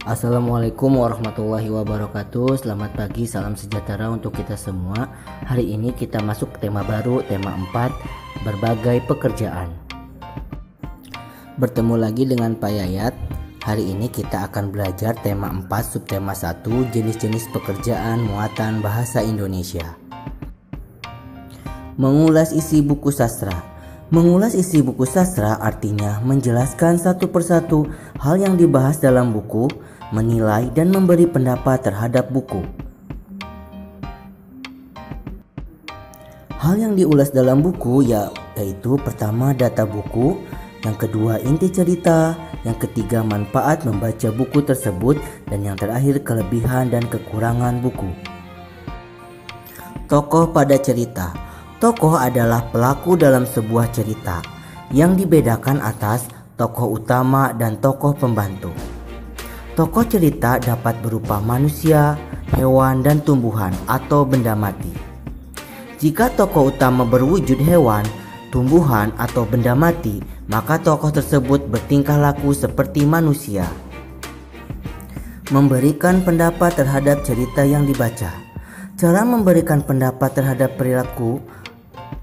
Assalamualaikum warahmatullahi wabarakatuh. Selamat pagi, salam sejahtera untuk kita semua. Hari ini kita masuk ke tema baru, tema 4, berbagai pekerjaan. Bertemu lagi dengan Pak Yayat. Hari ini kita akan belajar tema 4, subtema 1, jenis-jenis pekerjaan muatan bahasa Indonesia. Mengulas isi buku sastra. Mengulas isi buku sastra artinya menjelaskan satu persatu hal yang dibahas dalam buku, menilai dan memberi pendapat terhadap buku. Hal yang diulas dalam buku yaitu pertama data buku, yang kedua inti cerita, yang ketiga manfaat membaca buku tersebut, dan yang terakhir kelebihan dan kekurangan buku. Tokoh pada cerita. Tokoh adalah pelaku dalam sebuah cerita yang dibedakan atas tokoh utama dan tokoh pembantu. Tokoh cerita dapat berupa manusia, hewan, dan tumbuhan atau benda mati. Jika tokoh utama berwujud hewan, tumbuhan, atau benda mati, maka tokoh tersebut bertingkah laku seperti manusia. Memberikan pendapat terhadap cerita yang dibaca. Cara memberikan pendapat terhadap perilaku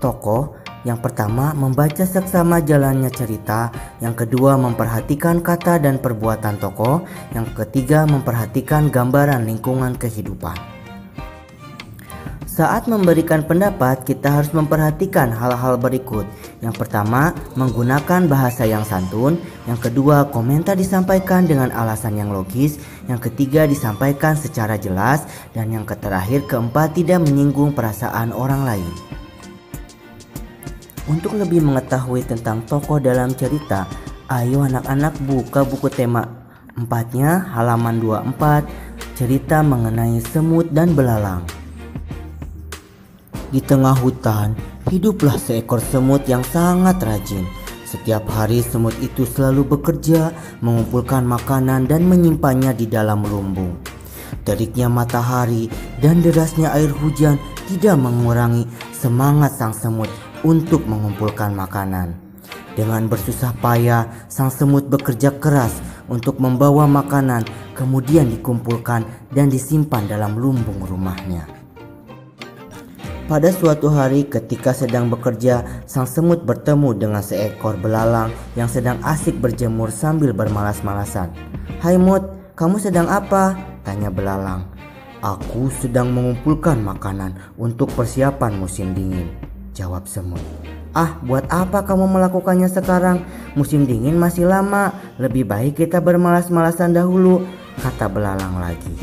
tokoh, yang pertama membaca seksama jalannya cerita, yang kedua memperhatikan kata dan perbuatan tokoh, yang ketiga memperhatikan gambaran lingkungan kehidupan. Saat memberikan pendapat, kita harus memperhatikan hal-hal berikut. Yang pertama, menggunakan bahasa yang santun, yang kedua komentar disampaikan dengan alasan yang logis, yang ketiga disampaikan secara jelas, dan yang terakhir keempat tidak menyinggung perasaan orang lain. Untuk lebih mengetahui tentang tokoh dalam cerita, ayo anak-anak buka buku tema 4-nya halaman 24, cerita mengenai semut dan belalang. Di tengah hutan, hiduplah seekor semut yang sangat rajin. Setiap hari semut itu selalu bekerja, mengumpulkan makanan dan menyimpannya di dalam lumbung. Teriknya matahari dan derasnya air hujan tidak mengurangi semangat sang semut untuk mengumpulkan makanan. Dengan bersusah payah, sang semut bekerja keras untuk membawa makanan, kemudian dikumpulkan dan disimpan dalam lumbung rumahnya. Pada suatu hari ketika sedang bekerja, sang semut bertemu dengan seekor belalang yang sedang asik berjemur sambil bermalas-malasan. "Hai Mut, kamu sedang apa?" tanya belalang. "Aku sedang mengumpulkan makanan untuk persiapan musim dingin," jawab semut. "Ah, buat apa kamu melakukannya sekarang? Musim dingin masih lama, lebih baik kita bermalas-malasan dahulu," kata belalang lagi.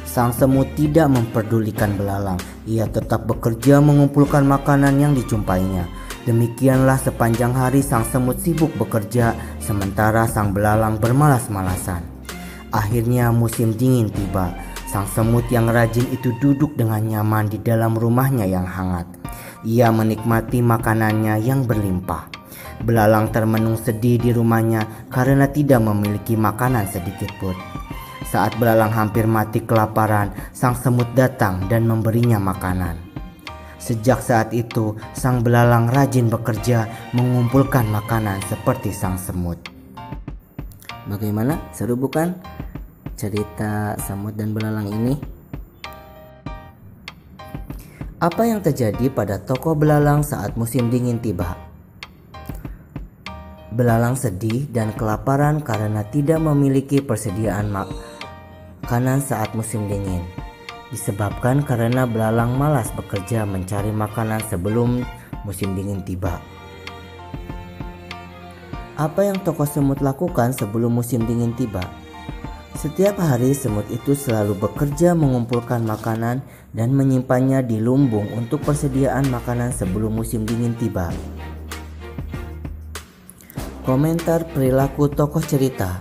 Sang semut tidak memperdulikan belalang. Ia tetap bekerja mengumpulkan makanan yang dijumpainya. Demikianlah sepanjang hari sang semut sibuk bekerja, sementara sang belalang bermalas-malasan. Akhirnya musim dingin tiba. Sang semut yang rajin itu duduk dengan nyaman di dalam rumahnya yang hangat. Ia menikmati makanannya yang berlimpah. Belalang termenung sedih di rumahnya karena tidak memiliki makanan sedikit pun. Saat belalang hampir mati kelaparan, sang semut datang dan memberinya makanan. Sejak saat itu, sang belalang rajin bekerja mengumpulkan makanan seperti sang semut. Bagaimana? Seru bukan cerita semut dan belalang ini? Apa yang terjadi pada tokoh belalang saat musim dingin tiba? Belalang sedih dan kelaparan karena tidak memiliki persediaan makanan saat musim dingin. Disebabkan karena belalang malas bekerja mencari makanan sebelum musim dingin tiba. Apa yang tokoh semut lakukan sebelum musim dingin tiba? Setiap hari semut itu selalu bekerja mengumpulkan makanan dan menyimpannya di lumbung untuk persediaan makanan sebelum musim dingin tiba. Komentar perilaku tokoh cerita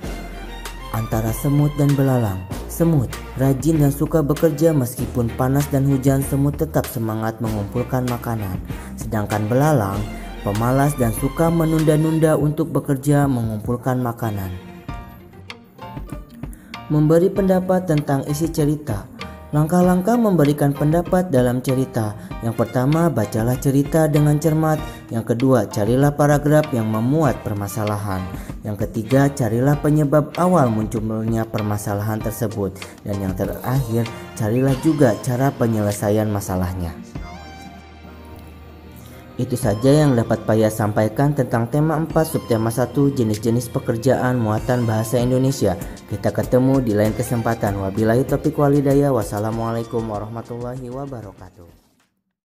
antara semut dan belalang. Semut rajin dan suka bekerja meskipun panas dan hujan, semut tetap semangat mengumpulkan makanan. Sedangkan belalang pemalas dan suka menunda-nunda untuk bekerja mengumpulkan makanan. Memberi pendapat tentang isi cerita. Langkah-langkah memberikan pendapat dalam cerita. Yang pertama, bacalah cerita dengan cermat. Yang kedua, carilah paragraf yang memuat permasalahan. Yang ketiga, carilah penyebab awal munculnya permasalahan tersebut. Dan yang terakhir, carilah juga cara penyelesaian masalahnya. Itu saja yang dapat Paya sampaikan tentang tema 4 subtema 1 jenis-jenis pekerjaan muatan bahasa Indonesia. Kita ketemu di lain kesempatan. Wabillahi taufiq walhidayah. Wassalamualaikum warahmatullahi wabarakatuh.